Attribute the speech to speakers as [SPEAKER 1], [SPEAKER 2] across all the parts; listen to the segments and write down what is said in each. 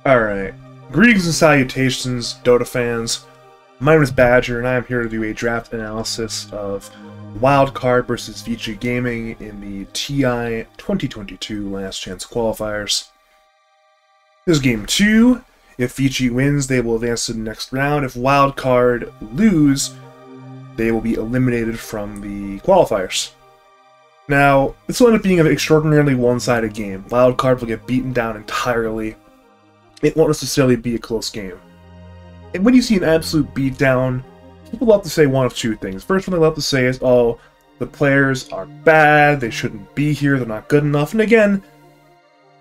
[SPEAKER 1] Alright, greetings and salutations, Dota fans. My name is Badger, and I am here to do a draft analysis of Wildcard versus Vici Gaming in the TI 2022 Last Chance Qualifiers. This is Game 2. If Vici wins, they will advance to the next round. If Wildcard lose, they will be eliminated from the qualifiers. Now, this will end up being an extraordinarily one-sided game. Wildcard will get beaten down entirely. It won't necessarily be a close game. And when you see an absolute beatdown, people love to say one of two things. First one they love to say is, oh, the players are bad, they shouldn't be here, they're not good enough. And again,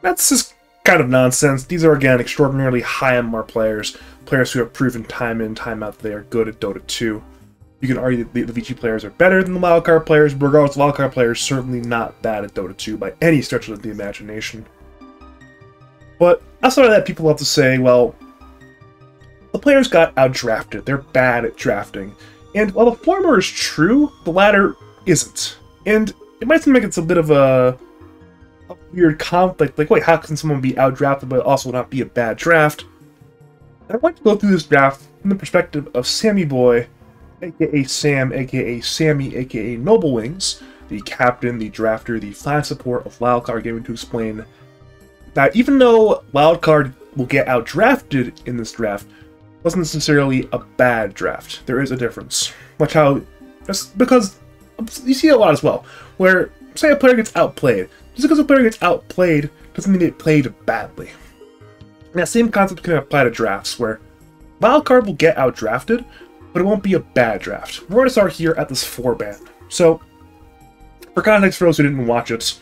[SPEAKER 1] that's just kind of nonsense. These are, again, extraordinarily high MMR players. Players who have proven time in, time out that they are good at Dota 2. You can argue that the Vici players are better than the Wildcard players, but regardless, the Wildcard players are certainly not bad at Dota 2 by any stretch of the imagination. But outside of that, people love to say, well, the players got outdrafted. They're bad at drafting. And while the former is true, the latter isn't. And it might seem like it's a bit of a weird conflict. Like, wait, how can someone be outdrafted but also not be a bad draft? I'd like to go through this draft from the perspective of Sammy Boy, aka Sam, aka Sammy, aka Noble Wings, the captain, the drafter, the fan support of Wildcard Gaming, to explain that even though Wildcard will get outdrafted in this draft, wasn't necessarily a bad draft. There is a difference. Watch how, just because you see it a lot as well, where say a player gets outplayed. Just because a player gets outplayed doesn't mean they played badly. And that same concept can apply to drafts, where Wildcard will get outdrafted, but it won't be a bad draft. We're going to start here at this 4-ban. So, for context for those who didn't watch it,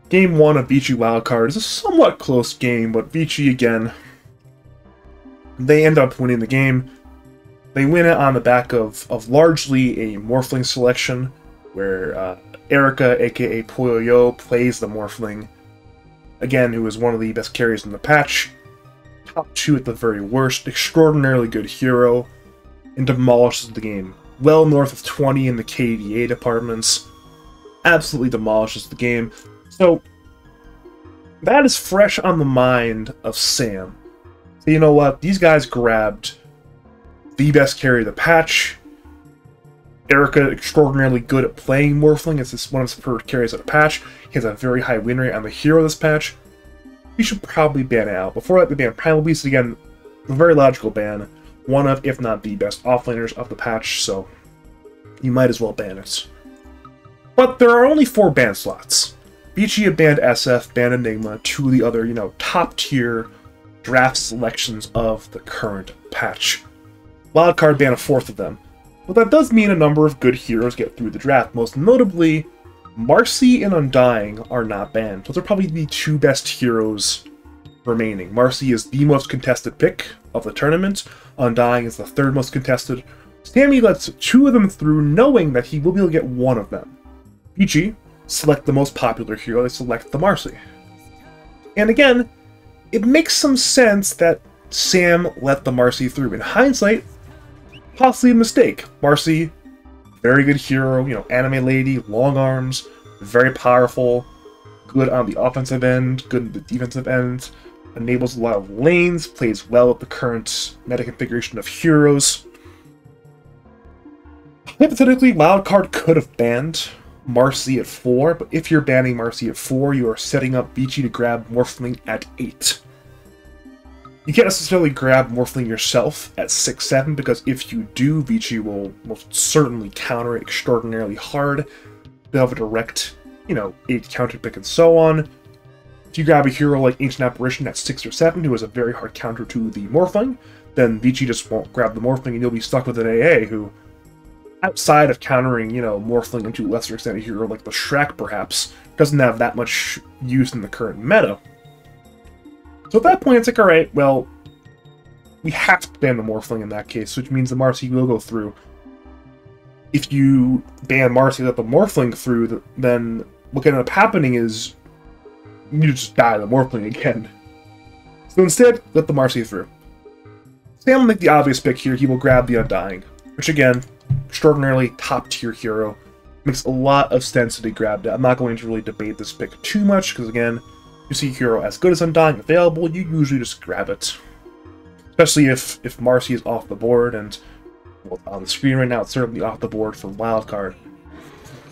[SPEAKER 1] Game 1 of Vici Wildcard is a somewhat close game, but Vici, again, they end up winning the game. They win it on the back of largely a Morphling selection, where Erica, aka Poyo, plays the Morphling, again, who is one of the best carries in the patch. Top 2 at the very worst, extraordinarily good hero, and demolishes the game. Well north of 20 in the KDA departments. Absolutely demolishes the game. So, that is fresh on the mind of Sam. So you know what? These guys grabbed the best carry of the patch. Erica, extraordinarily good at playing Morphling. It's one of his preferred carries of the patch. He has a very high win rate on the hero of this patch. We should probably ban it out. Before that, they ban Primal Beast, again, a very logical ban. One of, if not the best offlaners of the patch, so you might as well ban it. But there are only 4 ban slots. Vici have banned SF, banned Enigma, 2 of the other, top-tier draft selections of the current patch. Wildcard banned a 4th of them. But that does mean a number of good heroes get through the draft. Most notably, Marcy and Undying are not banned. Those are probably the 2 best heroes remaining. Marcy is the most contested pick of the tournament. Undying is the 3rd most contested. Sammy lets 2 of them through, knowing that he will be able to get 1 of them. Vici select the most popular hero, they select the Marcy. And again, it makes some sense that Sam let the Marcy through. In hindsight, possibly a mistake. Marcy, very good hero, anime lady, long arms, very powerful, good on the offensive end, good on the defensive end, enables a lot of lanes, plays well with the current meta configuration of heroes. Hypothetically, Wildcard could have banned Marcy at 4, but if you're banning Marcy at 4, you are setting up Vici to grab Morphling at 8. You can't necessarily grab Morphling yourself at 6-7, because if you do, Vici will most certainly counter it extraordinarily hard. They'll have a direct, 8 counter pick and so on. If you grab a hero like Ancient Apparition at 6 or 7, who has a very hard counter to the Morphling, then Vici just won't grab the Morphling and you'll be stuck with an AA who, outside of countering, Morphling into a lesser extent a hero like the Shrek, perhaps, doesn't have that much use in the current meta. So at that point, it's like, alright, well, we have to ban the Morphling in that case, which means the Marcy will go through. If you ban Marcy let the Morphling through, then what can end up happening is you just die the Morphling again. So instead, let the Marcy through. Sam will make the obvious pick here. He will grab the Undying, which again, extraordinarily top-tier hero. Makes a lot of sense that he grabbed it. I'm not going to really debate this pick too much, because again, you see a hero as good as Undying available, you usually just grab it. Especially if Marcy is off the board, and well, on the screen right now it's certainly off the board for Wildcard.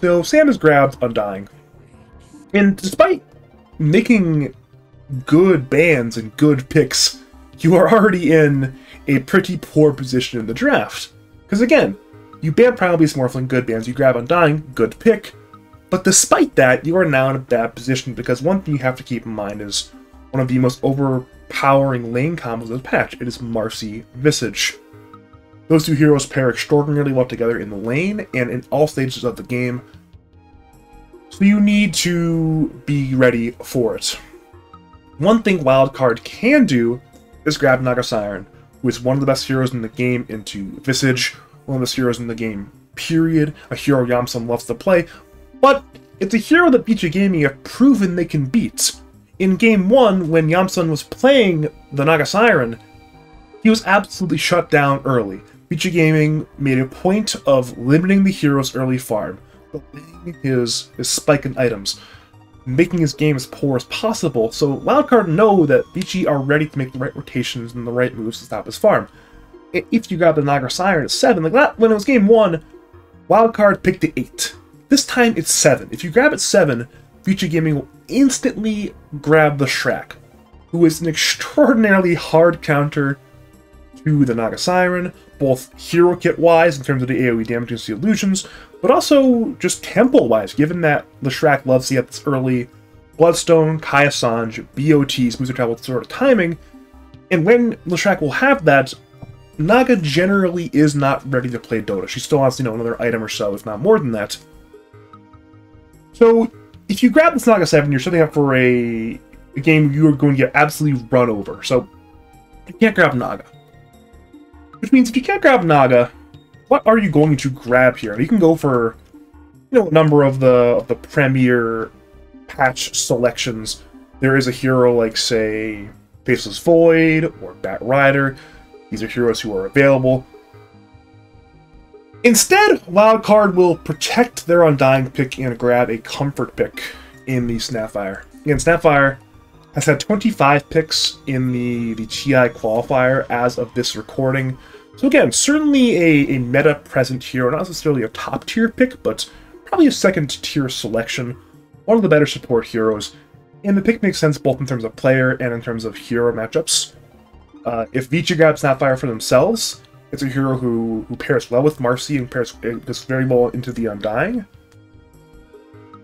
[SPEAKER 1] So Sam has grabbed Undying. And despite making good bans and good picks, you are already in a pretty poor position in the draft. Because again, you ban Primal Beast Morphling, good bans, you grab Undying, good pick. But despite that, you are now in a bad position, because one thing you have to keep in mind is one of the most overpowering lane combos of the patch. It is Marcy Visage. Those two heroes pair extraordinarily well together in the lane and in all stages of the game. So you need to be ready for it. One thing Wildcard can do is grab Naga Siren, who is one of the best heroes in the game, into Visage, one of the best heroes in the game, period. A hero Yamsun loves to play, but it's a hero that Vici Gaming have proven they can beat. In Game 1, when Yamsun was playing the Naga Siren, he was absolutely shut down early. Vici Gaming made a point of limiting the hero's early farm, delaying his spike in items, making his game as poor as possible, so Wildcard know that Vici are ready to make the right rotations and the right moves to stop his farm. If you grab the Naga Siren at 7, like that, when it was Game 1, Wildcard picked the 8. This time it's 7. If you grab at 7, Vici Gaming will instantly grab the Shrek, who is an extraordinarily hard counter to the Naga Siren, both hero kit-wise in terms of the AoE damage against the illusions, but also just tempo-wise, given that the Shrek loves to get this early Bloodstone, Kaya Sanj, BOTs, moves of travel sort of timing, and when the Shrek will have that, Naga generally is not ready to play Dota. She still has, another item or so, if not more than that. So, if you grab this Naga 7, you're setting up for a game you are going to get absolutely run over. So, you can't grab Naga. Which means if you can't grab Naga, what are you going to grab here? You can go for, a number of the premier patch selections. There is a hero like, say, Faceless Void or Bat Rider. These are heroes who are available. Instead, Wildcard will protect their Undying pick and grab a Comfort pick in the Snapfire. Again, Snapfire has had 25 picks in the TI qualifier as of this recording. So again, certainly a meta-present hero, not necessarily a top-tier pick, but probably a second-tier selection. One of the better support heroes, and the pick makes sense both in terms of player and in terms of hero matchups. If Vici grabs Snapfire for themselves, it's a hero who pairs well with Marcy and goes very well into the Undying.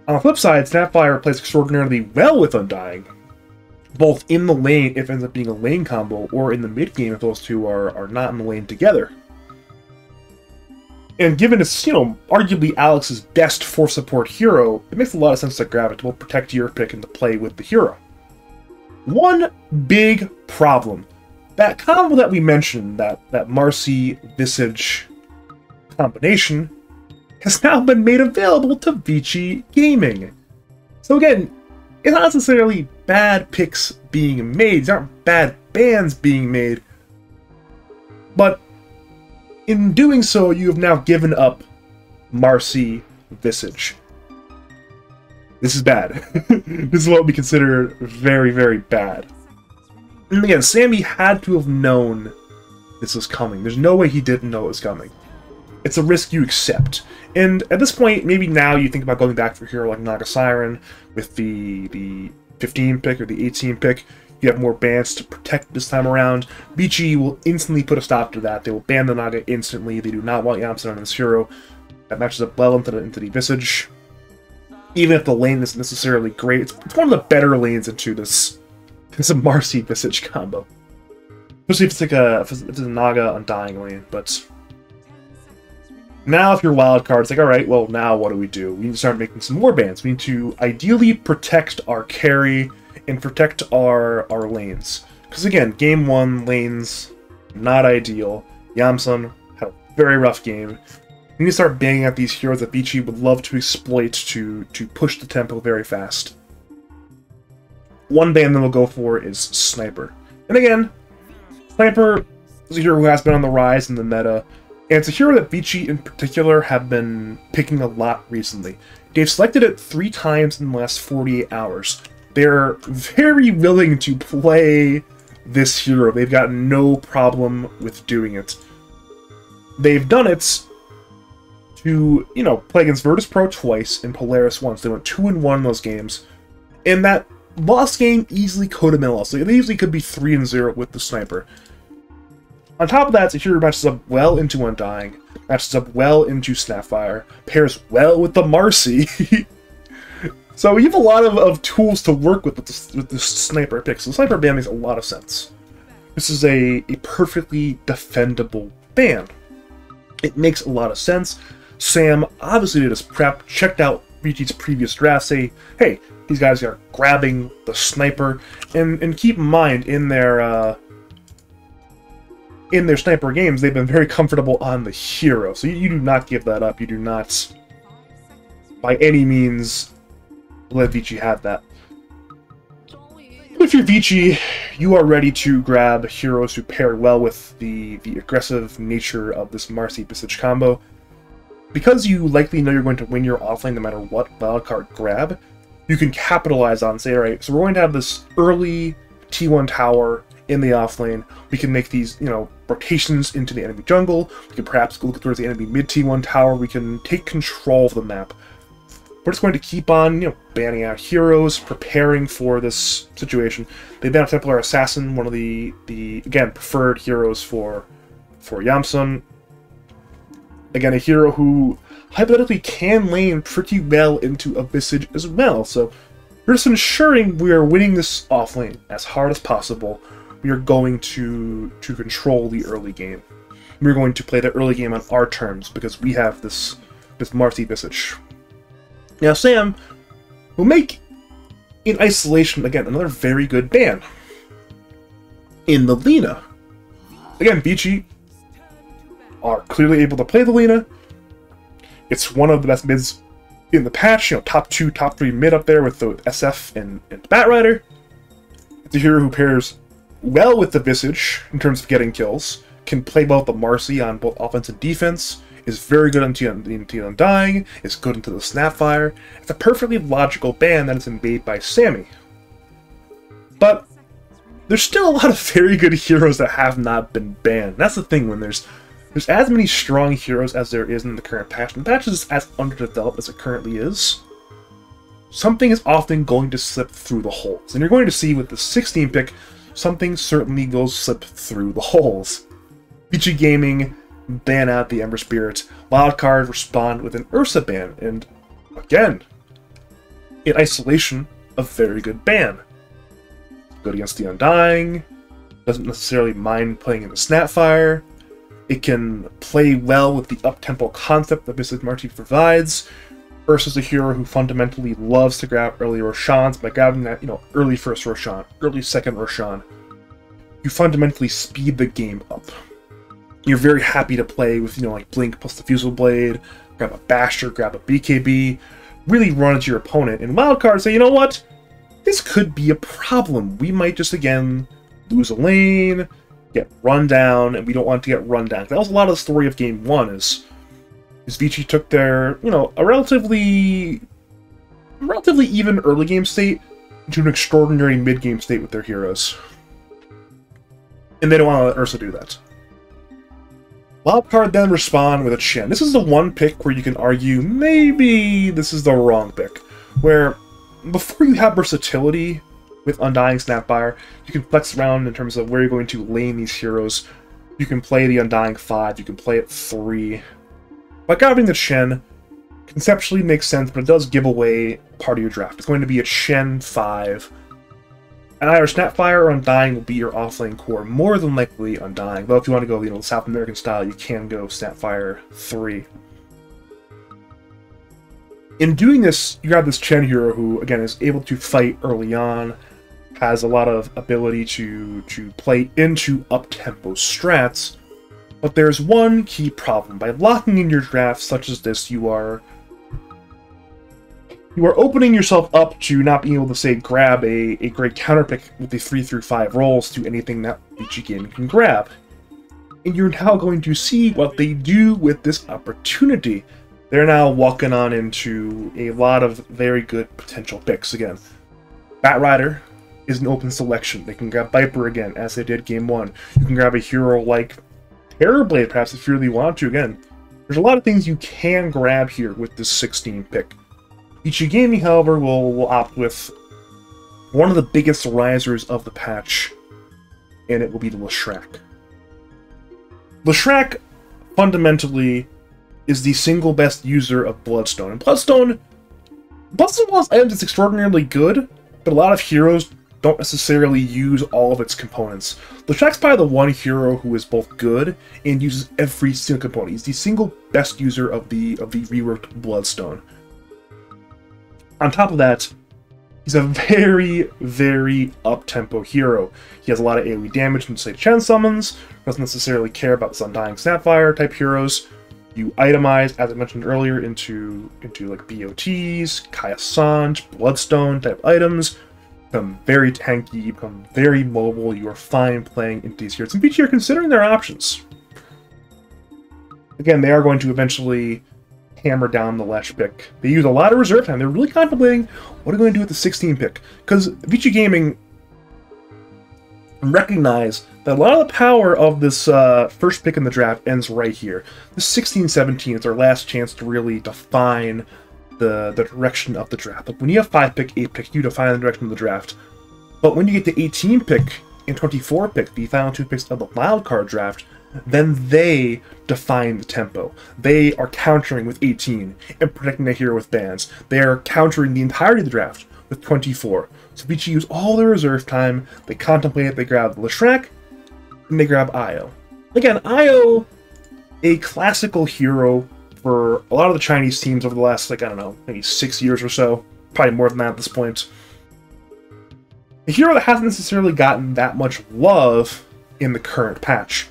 [SPEAKER 1] On the flip side, Snapfire plays extraordinarily well with Undying, both in the lane if it ends up being a lane combo, or in the mid game if those two are not in the lane together. And given it's, arguably Alex's best force support hero, it makes a lot of sense to grab it to both protect your pick and to play with the hero. One big problem. That combo that we mentioned, that Marcy Visage combination, has now been made available to Vici Gaming. So again, it's not necessarily bad picks being made, these aren't bad bans being made, but in doing so, you have now given up Marcy Visage. This is bad. This is what we consider very, very bad. And again, Sammy had to have known this was coming. There's no way he didn't know it was coming. It's a risk you accept. And at this point, maybe now you think about going back for a hero like Naga Siren with the 15 pick or the 18 pick. You have more bans to protect this time around. Vici will instantly put a stop to that. They will ban the Naga instantly. They do not want Yamsun on this hero. That matches up well into the Visage. Even if the lane isn't necessarily great, it's one of the better lanes into this. It's a Marcy Visage combo. Especially if it's a Naga Undying lane, but now if you're Wildcard, it's like, alright, well now what do? We need to start making some more bans. We need to ideally protect our carry and protect our lanes. Because again, Game 1 lanes, not ideal. Yamsun had a very rough game. We need to start banging at these heroes that Vici would love to exploit to push the tempo very fast. One ban that we'll go for is Sniper. And again, Sniper is a hero who has been on the rise in the meta, and it's a hero that Vici in particular have been picking a lot recently. They've selected it 3 times in the last 48 hours. they're very willing to play this hero. They've got no problem with doing it. They've done it to, you know, play against Virtus Pro twice and Polaris once. They went 2-1 in those games. And that lost game easily could have been lost. They easily could be 3-0 with the sniper. On top of that, it's a hero matches up well into Undying, matches up well into Snapfire, pairs well with the Marcy. So you have a lot of tools to work with the sniper pick. So the sniper ban makes a lot of sense. This is a perfectly defendable ban. It makes a lot of sense. Sam obviously did his prep, checked out Vici's previous draft, say, hey, these guys are grabbing the sniper, and keep in mind, in their sniper games, they've been very comfortable on the hero, so you do not give that up. You do not, by any means, let Vici have that. If you're Vici, you are ready to grab heroes who pair well with the aggressive nature of this Marcy Visage combo. Because you likely know you're going to win your offlane no matter what wildcard grab, you can capitalize on, say, alright, so we're going to have this early T1 tower in the offlane. We can make these, you know, rotations into the enemy jungle. We can perhaps go towards the enemy mid T1 tower. We can take control of the map. We're just going to keep on, you know, banning out heroes, preparing for this situation. They ban out Templar Assassin, one of the again, preferred heroes for Yamsun. Again, a hero who hypothetically can lane pretty well into a Visage as well. So we're just ensuring we are winning this offlane as hard as possible. We are going to control the early game. We're going to play the early game on our terms because we have this Marcy Visage. Now Sam will make, in isolation, again, another very good ban. In the Lina. Again, Vici are clearly able to play the Lina. It's one of the best mids in the patch, you know, top 2, top 3 mid up there with the SF and Batrider. It's a hero who pairs well with the Visage in terms of getting kills, can play well with the Marcy on both offense and defense, is very good into Undying, is good into the Snapfire. It's a perfectly logical ban that has been made by Sammy. But there's still a lot of very good heroes that have not been banned. That's the thing, when there's as many strong heroes as there is in the current patch, and the patch is as underdeveloped as it currently is, something is often going to slip through the holes. And you're going to see with the 16 pick, something certainly goes slip through the holes. Vici Gaming ban out the Ember Spirit. Wildcard respond with an Ursa ban, and again, in isolation, a very good ban. Good against the Undying, doesn't necessarily mind playing in the Snapfire. It can play well with the up-tempo concept that Visage Marcy provides. Ursa's a hero who fundamentally loves to grab early Roshan's. By grabbing that, you know, early first Roshan, early second Roshan, you fundamentally speed the game up. You're very happy to play with, you know, like Blink plus the Fusel Blade, grab a Basher, grab a BKB, really run into your opponent. And Wildcard say, you know what? This could be a problem. We might just, again, lose a lane, get run down, and we don't want to get run down. That was a lot of the story of Game 1, is Vici took their, you know, a relatively even early game state into an extraordinary mid-game state with their heroes. And they don't want to let Ursa do that. Wildcard then respond with a Chen. This is the one pick where you can argue maybe this is the wrong pick. Where, before you have versatility with Undying Snapfire, you can flex around in terms of where you're going to lane these heroes. You can play the Undying 5, you can play it 3. By grabbing the Chen, conceptually makes sense, but it does give away part of your draft. It's going to be a Chen 5. And either Snapfire or Undying will be your offlane core, more than likely Undying. Though if you want to go, you know, South American style, you can go Snapfire 3. In doing this, you have this Chen hero who, again, is able to fight early on, has a lot of ability to play into up-tempo strats, but there's one key problem. By locking in your draft such as this, you are opening yourself up to not being able to, say, grab a great counterpick with the 3 through 5 rolls to anything that Vici Gaming can grab. And you're now going to see what they do with this opportunity. They're now walking on into a lot of very good potential picks. Again, Batrider is an open selection. They can grab Viper again, as they did Game 1. You can grab a hero like Terrorblade, perhaps, if you really want to. Again, there's a lot of things you can grab here with this 16 pick. Vici Gaming, however, will opt with one of the biggest risers of the patch, and it will be the Leshrac. Leshrac, fundamentally, is the single best user of Bloodstone. And Bloodstone, while its items is extraordinarily good, but a lot of heroes don't necessarily use all of its components. Leshrac's probably the one hero who is both good and uses every single component. He's the single best user of the reworked Bloodstone. On top of that, he's a very, very up-tempo hero. He has a lot of AoE damage from, say, Chen summons, doesn't necessarily care about the Undying Snapfire type heroes. You itemize, as I mentioned earlier, into like BOTs, Kaya Sanj, Bloodstone type items. Become very tanky, become very mobile. You are fine playing into these heroes. And Vici are considering their options. Again, they are going to eventually hammer down the Lesh pick. They use a lot of reserve time. They're really contemplating what are they going to do with the 16 pick. Because Vici Gaming recognize that a lot of the power of this first pick in the draft ends right here. The 16-17 is their last chance to really define the direction of the draft. Like when you have 5 pick, 8 pick, you define the direction of the draft. But when you get to 18 pick and 24 pick, the final 2 picks of the wildcard draft, then they define the tempo. They are countering with 18 and protecting the hero with bans. They are countering the entirety of the draft with 24. So Vici use all their reserve time, they contemplate it, they grab the Leshrac, and they grab Io. Again, Io, a classical hero for a lot of the Chinese teams over the last, like, I don't know, maybe 6 years or so. Probably more than that at this point. A hero that hasn't necessarily gotten that much love in the current patch.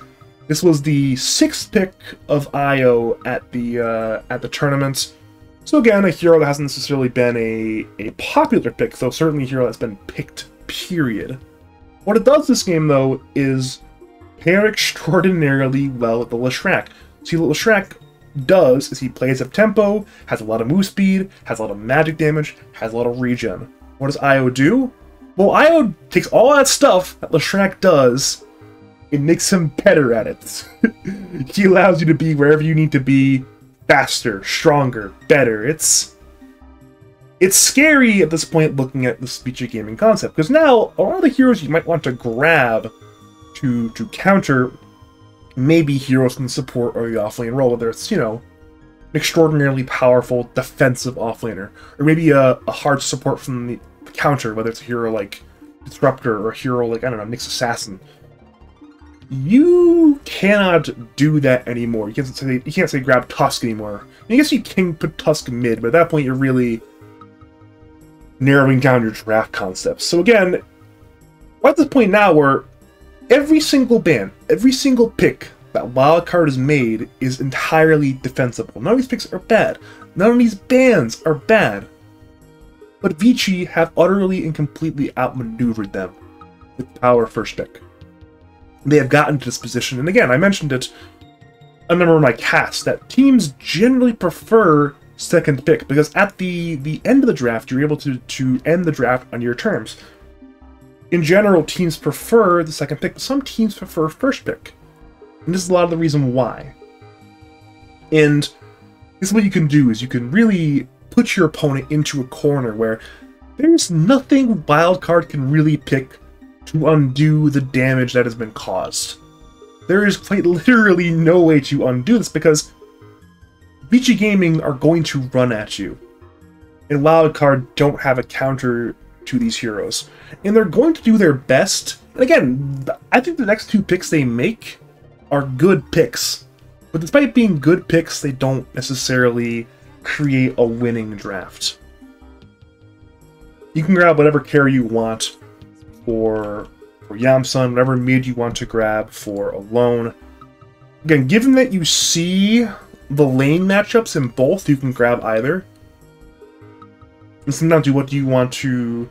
[SPEAKER 1] This was the 6th pick of Io at the tournament. So again, a hero that hasn't necessarily been a popular pick, though certainly a hero that's been picked, period. What it does this game, though, is pair extraordinarily well with the Leshrac. See, what Leshrac does is he plays up tempo, has a lot of move speed, has a lot of magic damage, has a lot of regen. What does Io do? Well, Io takes all that stuff that Leshrac does and makes him better at it. He allows you to be wherever you need to be, faster, stronger, better. It's scary at this point looking at this Vici Gaming concept, because now a lot of the heroes you might want to grab to counter maybe heroes from the support or the offlane role, whether it's, you know, an extraordinarily powerful defensive offlaner, or maybe a hard support from the counter, whether it's a hero like Disruptor or a hero like, I don't know, Nyx Assassin. You cannot do that anymore. You can't say grab Tusk anymore. I guess you can put Tusk mid, but at that point you're really narrowing down your draft concepts. So again, we're at this point now where every single ban, every single pick that Wildcard has made is entirely defensible. None of these picks are bad. None of these bans are bad. But Vici have utterly and completely outmaneuvered them with power first pick. They have gotten to this position, and again, I mentioned it a number of my casts, that teams generally prefer second pick, because at the end of the draft, you're able to end the draft on your terms. In general, teams prefer the second pick, but some teams prefer first pick. And this is a lot of the reason why. And this is what you can do, is you can really put your opponent into a corner where there's nothing Wildcard can really pick to undo the damage that has been caused. There is quite literally no way to undo this, because Vici Gaming are going to run at you. And Wildcard don't have a counter to these heroes. And they're going to do their best. And again, I think the next 2 picks they make are good picks. But despite being good picks, they don't necessarily create a winning draft. You can grab whatever carry you want for Yamsun, whatever mid you want to grab for Alone. Again, given that you see the lane matchups in both, you can grab either. And sometimes what do you want to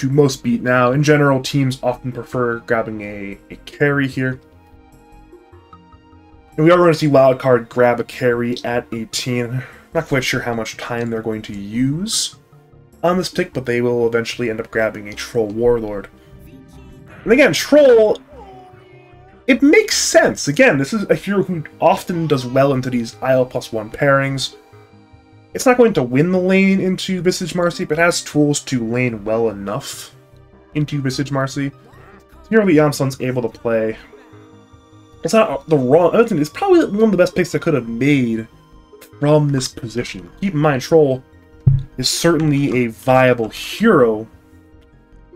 [SPEAKER 1] most beat? Now, in general, teams often prefer grabbing a carry here. And we are going to see Wildcard grab a carry at 18. Not quite sure how much time they're going to use on this pick, but they will eventually end up grabbing a Troll Warlord. And again, Troll, it makes sense. Again, this is a hero who often does well into these IO+1 pairings. It's not going to win the lane into Visage Marcy, but has tools to lane well enough into Visage Marcy. Here, Yamsun's able to play. It's not the wrong. It's probably one of the best picks I could have made from this position. Keep in mind, Troll is certainly a viable hero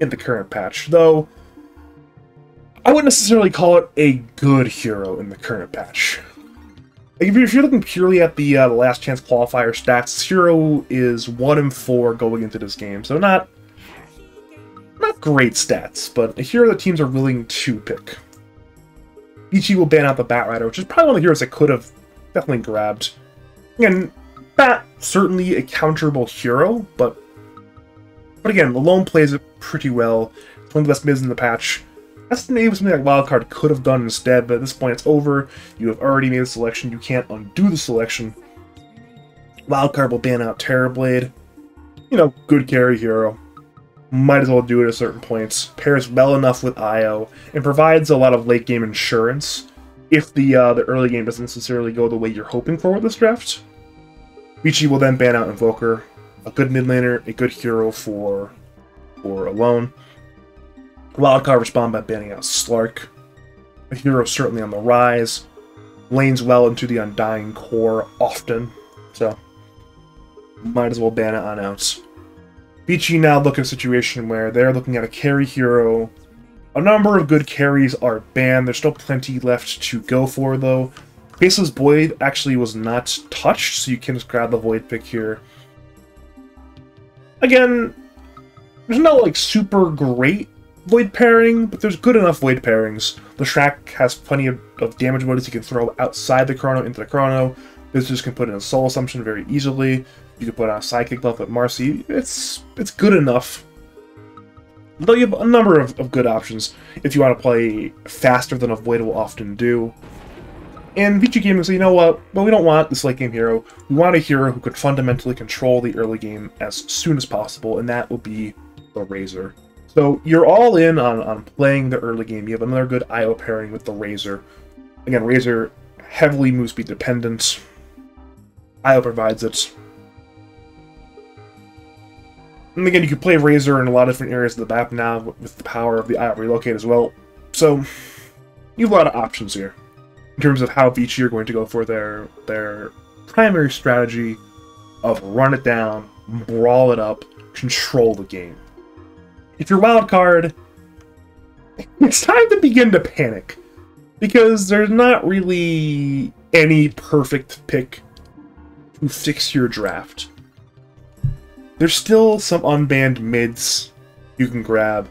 [SPEAKER 1] in the current patch, though I wouldn't necessarily call it a good hero in the current patch. Like, if you're looking purely at the last chance qualifier stats, this hero is 1-4 going into this game, so not great stats, but a hero that teams are willing to pick. Vici will ban out the Bat Rider, which is probably one of the heroes I could have definitely grabbed. Again, Bat, certainly a counterable hero, but again, the lone plays it pretty well. It's one of the best mids in the patch. That's maybe something like Wildcard could have done instead, but at this point it's over. You have already made a selection. You can't undo the selection. Wildcard will ban out Terrorblade. You know, good carry hero. Might as well do it at certain points. Pairs well enough with IO, and provides a lot of late game insurance if the early game doesn't necessarily go the way you're hoping for with this draft. Vici will then ban out Invoker. A good mid laner, a good hero for alone. Wildcard respond by banning out Slark. A hero certainly on the rise. Lanes well into the Undying core often. So, might as well ban it on out. Vici now look at a situation where they're looking at a carry hero. A number of good carries are banned. There's still plenty left to go for, though. Faceless Void actually was not touched, so you can just grab the Void pick here. Again, there's no, like, super great Void pairing, but there's good enough Void pairings. The Shrek has plenty of damage abilities you can throw outside the Chrono into the Chrono. Visitors can put in a Soul Assumption very easily. You can put on a Psychic buff with Marcy. It's good enough. Though you have a number of good options if you want to play faster than a Void will often do. And Vici Gaming says, you know what? Well, we don't want this late game hero. We want a hero who could fundamentally control the early game as soon as possible, and that will be the Razor. So you're all in on playing the early game. You have another good IO pairing with the Razor. Again, Razor, heavily move speed dependent. IO provides it. And again, you can play Razor in a lot of different areas of the map now with the power of the IO relocate as well. So you have a lot of options here in terms of how Vici are going to go for their primary strategy of run it down, brawl it up, control the game. If you're Wildcard, it's time to begin to panic, because there's not really any perfect pick to fix your draft. There's still some unbanned mids you can grab,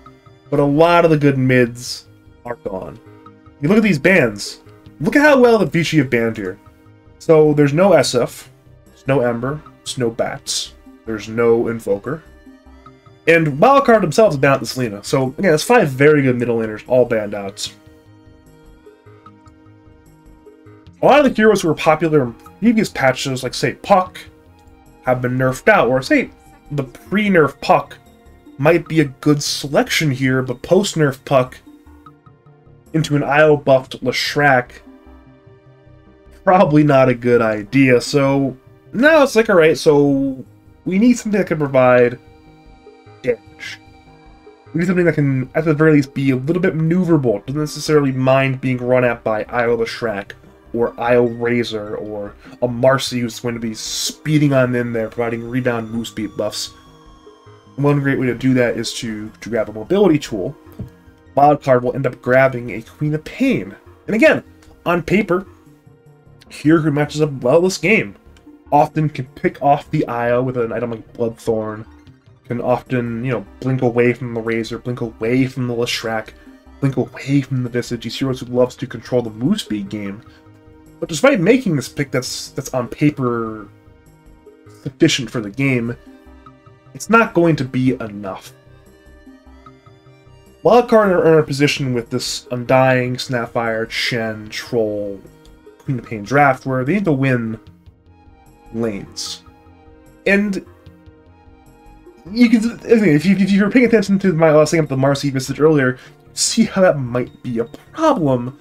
[SPEAKER 1] but a lot of the good mids are gone. You look at these bans, look at how well the Vici have banned here. So there's no SF, there's no Ember, there's no Bats, there's no Invoker. And Wildcard themselves have banned out the Selena. So again, that's 5 very good middle laners all banned out. A lot of the heroes who were popular in previous patches, like say Puck, have been nerfed out, or say the pre-nerf Puck might be a good selection here, but post-nerf Puck into an IO buffed Leshrac, probably not a good idea. So now it's like, alright, so we need something that can provide damage. We need something that can, at the very least, be a little bit maneuverable. Doesn't necessarily mind being run at by IO Leshrac, or IO Razor, or a Marcy who's going to be speeding on in there, providing rebound move speed buffs. One great way to do that is to grab a mobility tool. Wildcard will end up grabbing a Queen of Pain. And again, on paper, here who matches up well this game. Often can pick off the IO with an item like Bloodthorn. Can often, you know, blink away from the Razor, blink away from the Leshrac, blink away from the Visage. These heroes who loves to control the move speed game. But despite making this pick that's on paper sufficient for the game, it's not going to be enough. Wildcard are in a position with this Undying, Snapfire, Shen, Troll, Queen of Pain draft where they need to win lanes. And you can, if you're paying attention to I was saying up the Marcy message earlier, see how that might be a problem,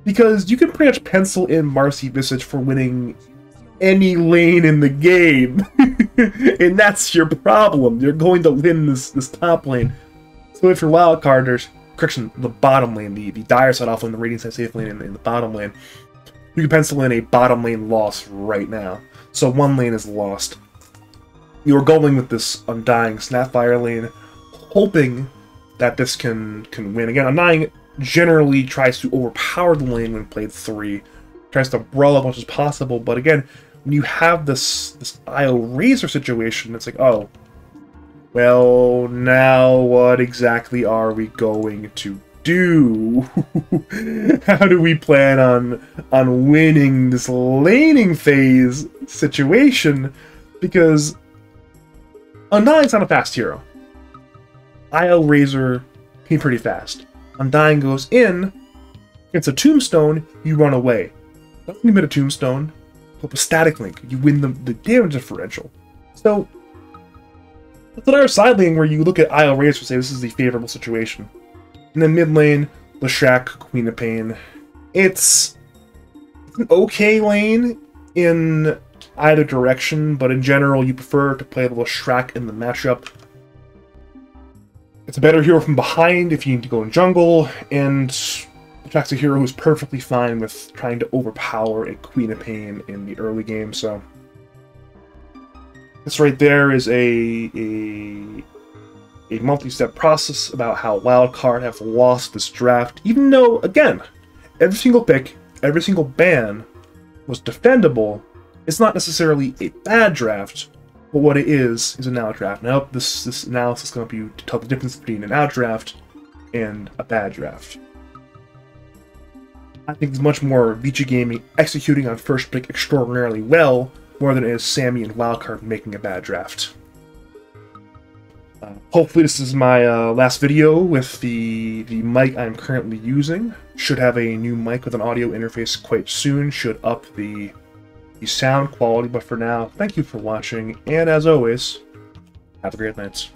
[SPEAKER 1] because you can pretty much pencil in Marcy Visage for winning any lane in the game, and that's your problem. You're going to win this top lane. So if you're Wildcard, there's correction, the bottom lane, the dire side off lane, the radiant side safe lane, in the bottom lane, you can pencil in a bottom lane loss right now. So one lane is lost. You're going with this Undying Snapfire lane, hoping that this can win. Again, Undying generally tries to overpower the lane when played 3, tries to brawl as much as possible, but again, when you have this IO Razor situation, it's like, oh, well, now what exactly are we going to do? How do we plan on winning this laning phase situation? Because Undying's not a fast hero. IO Razor can be pretty fast. Undying goes in, it's a tombstone, you run away. Nothing you made a tombstone, flip a static link, you win the damage differential. So that's another side lane where you look at IO Razor and say this is the favorable situation. And then mid lane, Leshrac, Queen of Pain. It's an okay lane in either direction, but in general you prefer to play the Leshrac in the matchup. It's a better hero from behind if you need to go in jungle, and Leshrac a hero who's perfectly fine with trying to overpower a Queen of Pain in the early game, so this right there is a multi-step process about how Wildcard have lost this draft, even though, again, every single pick, every single ban was defendable. It's not necessarily a bad draft, but what it is an out draft. Now, this analysis is going to be to tell the difference between an out draft and a bad draft. I think it's much more Vici Gaming executing on first pick extraordinarily well, more than it is Sammy and Wildcard making a bad draft. Hopefully this is my last video with the mic I'm currently using. Should have a new mic with an audio interface quite soon, should up the sound quality, but for now, thank you for watching, and as always, have a great night.